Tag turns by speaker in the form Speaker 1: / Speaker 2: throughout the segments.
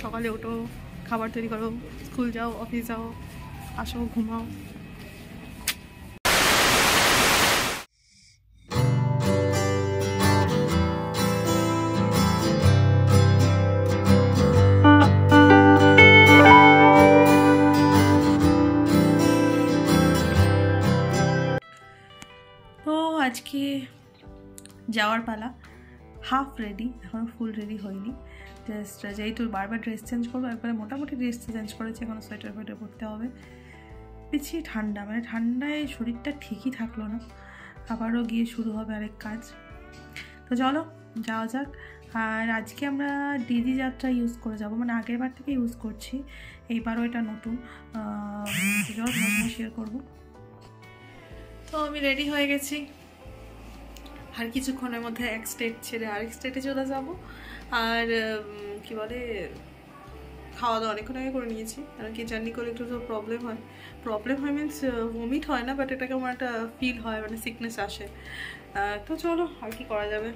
Speaker 1: সকালে ওঠো, খাবার তৈরি করো, স্কুল যাও, অফিস যাও, আসো, ঘুমাও। তো আজকে যাওয়ার পালা, হাফ রেডি, এখনও ফুল রেডি হয়নি। জাস্ট যেহেতু বারবার ড্রেস চেঞ্জ করবো, একবারে মোটামুটি ড্রেস চেঞ্জ করেছি, এখনও সোয়েটার ফোয়েটার পরতে হবে। পিছিয়ে ঠান্ডা, মানে ঠান্ডায় শরীরটা ঠিকই থাকলো না, আবারও গিয়ে শুরু হবে আরেক কাজ। তো চলো যাওয়া যাক। আর আজকে আমরা ডিজি যাত্রা ইউজ করে যাব, মানে আগের বার থেকে ইউজ করছি, এইবারও এটা নতুন, চলো শেয়ার করবো। তো আমি রেডি হয়ে গেছি, আর কিছুক্ষণের মধ্যে এক স্টেট ছেড়ে আরেক স্টেটে চলে যাব। আর কি বলে, খাওয়া দাওয়া অনেকক্ষণ আগে করে নিয়েছি, কারণ কি জার্নি করলে একটু তো প্রবলেম হয় মিনস ভমিট হয় না, বাট এটাকে আমার একটা ফিল হয়, মানে সিকনেস আসে। তো চলো আর কি করা যাবে।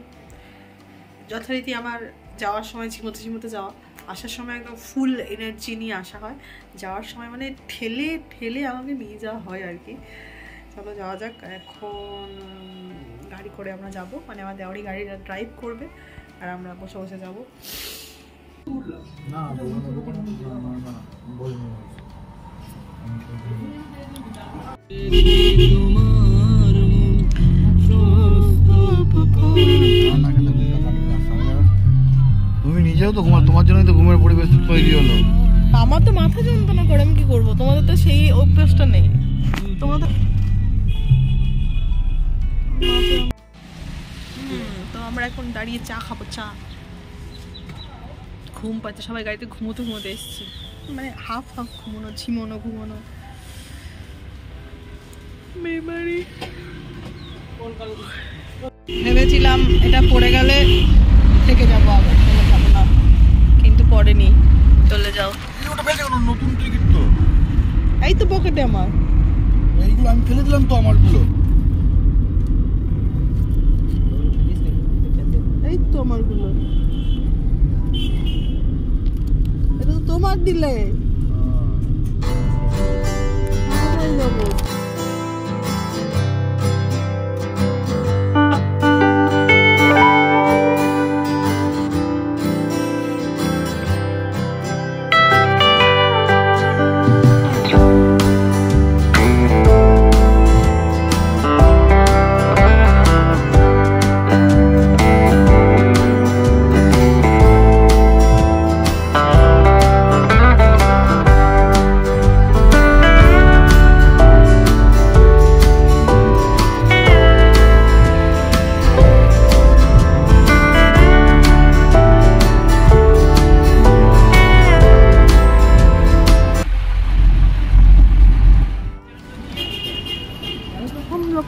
Speaker 1: যথারীতি আমার যাওয়ার সময় ঝিমোতে যাওয়া, আসার সময় একদম ফুল এনার্জি নিয়ে আসা হয়, যাওয়ার সময় মানে ঠেলে ঠেলে আমাকে নিয়ে যাওয়া হয় আর কি। চলো যাওয়া যাক। এখন গাড়ি করে আমরা যাব, মানে আমার দেওয়ারি গাড়ি ড্রাইভ করবে আর আমরা বসে বসে যাবো।
Speaker 2: তুমি নিজেও তো ঘুমা, তোমার জন্যই তো ঘুমের পরিবেশ তৈরি হলো।
Speaker 1: আমার তো মাথা যন্ত্রণা করে, আমি কি করবো? তোমাদের তো সেই অভ্যাসটা নেই। তোমাদের তো আমরা এখন দাঁড়িয়ে চা খাবো, চা। ঘুম পাচ্ছে, সবাই গাড়িতে ঘুমোতে এসছি, মানে হাফ ঘুমোনো। ভেবেছিলাম এটা পড়ে গেলে থেকে যাবো, আবার চলে যাবো না, কিন্তু পড়েনি। চলে যাও।
Speaker 2: নতুন টিকিট তো,
Speaker 1: এই তো পকেটে আমার,
Speaker 2: এইগুলো আমি ফেলে দিলাম তো আমারগুলো।
Speaker 1: এই তো আমারগুলো, এটা তো তোমার দিলে।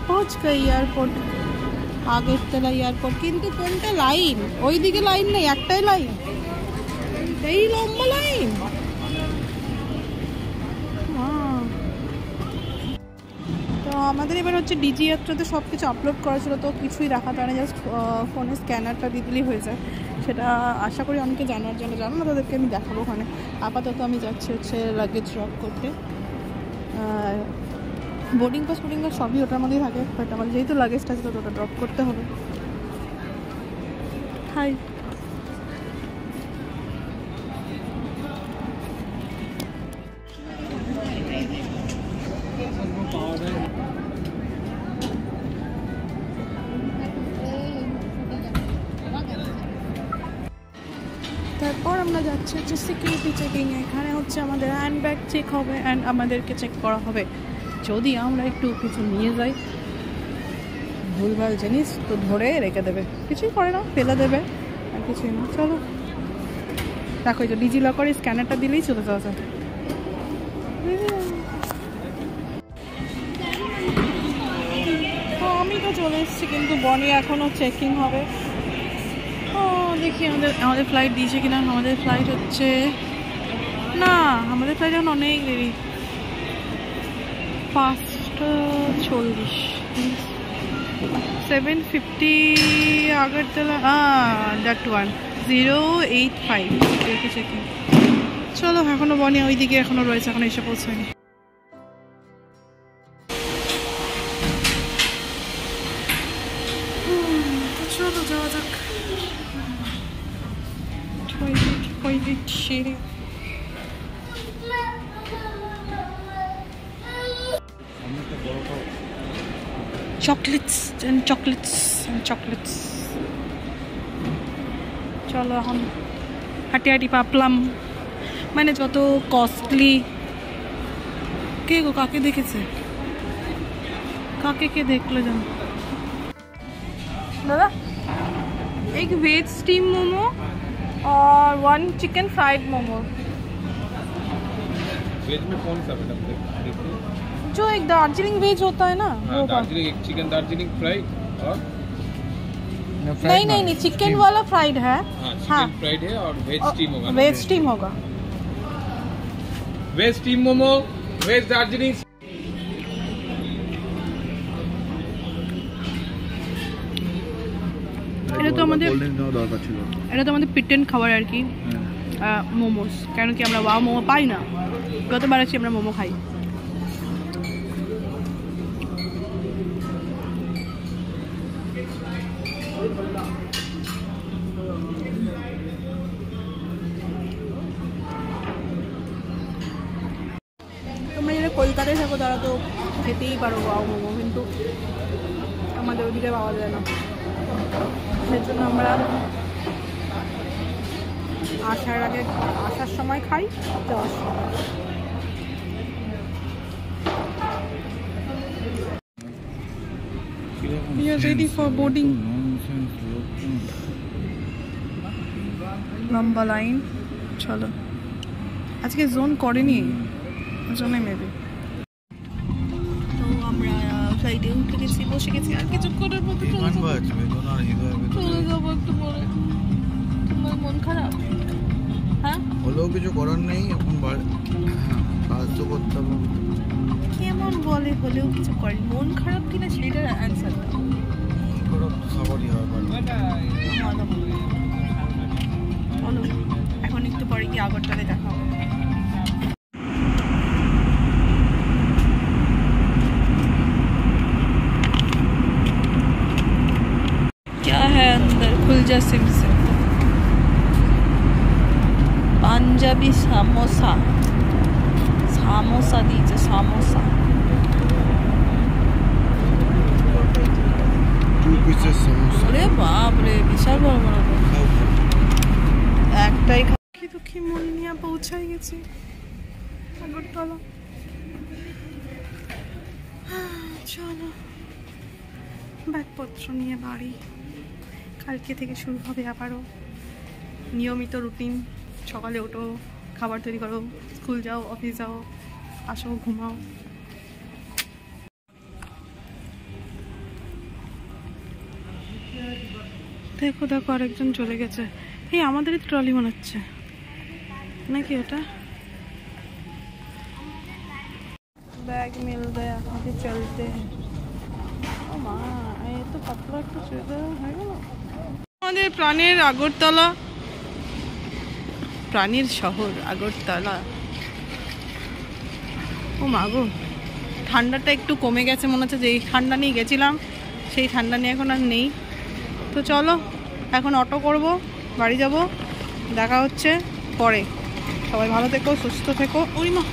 Speaker 1: পৌঁছ গই এয়ারপোর্ট, আগের তলা এয়ারপোর্ট। কিন্তু কোনটা লাইন? ওইদিকে লাইন নেই, একটাই লাইন, এই লম্বা লাইন। তো আমাদের এবার হচ্ছে ডিজি যাত্রাতে সব কিছু আপলোড করা ছিল, তো কিছুই দেখাতে হয় না, জাস্ট ফোনে স্ক্যানারটা দিয়ে দিলেই হয়ে যায়। সেটা আশা করি অনেকে জানার জন্য, জানো না তাদেরকে আমি দেখাবো ওখানে। আপাতত আমি যাচ্ছি হচ্ছে লাগেজ ড্রপ করতে। বোর্ডিং পাস সবই ওটার মধ্যেই থাকে, বাট আমার যেহেতু লাগেজটা আছে তো ওটা ড্রপ করতে হবে। হাই, তারপর আমরা যাচ্ছি হচ্ছে সিকিউরিটি চেকিংয়ে। এখানে হচ্ছে আমাদের হ্যান্ড ব্যাগ চেক হবে অ্যান্ড আমাদেরকে চেক করা হবে যদি আমরা একটু কিছু নিয়ে যাই, ভুলভাল জিনিস তো ধরে রেখে দেবে, কিছুই করে না, ফেলে দেবে, আর কিছুই না। চলো দেখো, এই যে ডিজি লকারে স্ক্যানারটা দিলেই চলে যাওয়া যায়। তো আমি তো চলে এসেছি, কিন্তু বনি এখনও চেকিং হবে। ও দেখি আমাদের ফ্লাইট দিয়েছে কিনা। আমাদের ফ্লাইট হচ্ছে না, আমাদের ফ্লাইট এখন অনেক দেরি, 5:40, 7:50 আগরতলা, that one 085 দেখেছে কি। চলো এখনো বনি ওইদিকে এখনো রয়েছে, এখনো এসে পৌঁছায়নি। চলো যাওয়া যাক। Chocolates and chocolates and chocolates. চলো এখন হাঁটি হাঁটি পাপলাম, মানে যত কস্টলি। কে গো কাকে দেখেছে, কাকে কে देखलो जान दादा। एक वेज स्टीम मोमो और 1 चिकन फ्राइड मोमो।
Speaker 3: वेज में कौन सा मैडम देखिए?
Speaker 1: जो एक दार्जिलिंग वेज होता है ना, वो
Speaker 3: दार्जिलिंग, एक चिकन दार्जिलिंग फ्राई और
Speaker 1: नहीं चिकन वाला फ्राइड है।
Speaker 3: चिकन फ्राइड है और वेज स्टीम होगा।
Speaker 1: वेज स्टीम होगा।
Speaker 3: Veg steam momo, veg Darjeeling.
Speaker 1: এটা তো আমাদের পিটেন খাবার আর কি, মোমোস। কেন কি আমরা ওয়াও মোমো পাই না, গতবার আছি আমরা মোমো খাই। তোমরা যারা কলকাতায় থাকো তারা তো খেতেই পারো ওয়াও মোমো, কিন্তু আমাদের ওদিকে পাওয়া যায় না। সেই জন্য আমরা আসার সময় খাই, যাওয়ার সময়। We are ready for boarding. লম্বা লাইন। চলো আজকে জোন করেনি, জোনে মেবি। তো আমরা ফ্লাইটে উঠে গেছি, বসে গেছি, আর কিছু করার মতো চলে যাবো একটু পরে। তোমার মন খারাপ? হ্যাঁ
Speaker 2: হলেও কিছু করার নেই এখন, কাজ তো করতে হবে।
Speaker 1: কেমন বলে হলেও কিছু করেন, মন খারাপ কিনা সেটার অ্যান্সার দাও।
Speaker 2: মন খারাপ তো সবারই হয়।
Speaker 1: বলো এখন একটু পরে কি আগরতলায় দেখা হবে। क्या है अंदर, खुल जा सिम से। পাঞ্জাবি সামোসা, সামোসা দিয়েছে, সামোসা।
Speaker 2: 2 পিসের সমোসা।
Speaker 1: আরে বাপ রে, বিশাল বড় বড়। একটাই দুঃখী মন নিয়ে পৌঁছাই গেছি আগরতলা। চলো ব্যাগপত্র নিয়ে বাড়ি। কালকে থেকে শুরু হবে আবারও নিয়মিত রুটিন। সকালে ওঠো, খাবার তৈরি করো, স্কুল যাও, অফিস যাও, আসো, ঘুমাও। দেখো দেখো আরেকজন চলে গেছে। এই আমাদেরই ট্রলি মনে হচ্ছে নাকি ওটা। बैग मिल गया, अभी चलते हैं। ओ माँ, ये तो पतला একটা চুড়িদার হয়ে গেল। আমাদের প্রাণের আগরতলা, প্রাণীর শহর আগরতলা। ও মা গো, ঠান্ডাটা একটু কমে গেছে মনে হচ্ছে। যেই ঠান্ডা নিয়ে গেছিলাম সেই ঠান্ডা নিয়ে এখন আর নেই। তো চলো এখন অটো করব, বাড়ি যাব। দেখা হচ্ছে পরে। সবাই ভালো থেকো, সুস্থ থেকো। ওই মা,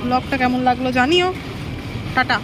Speaker 1: ব্লগটা কেমন লাগলো জানিও। টাটা।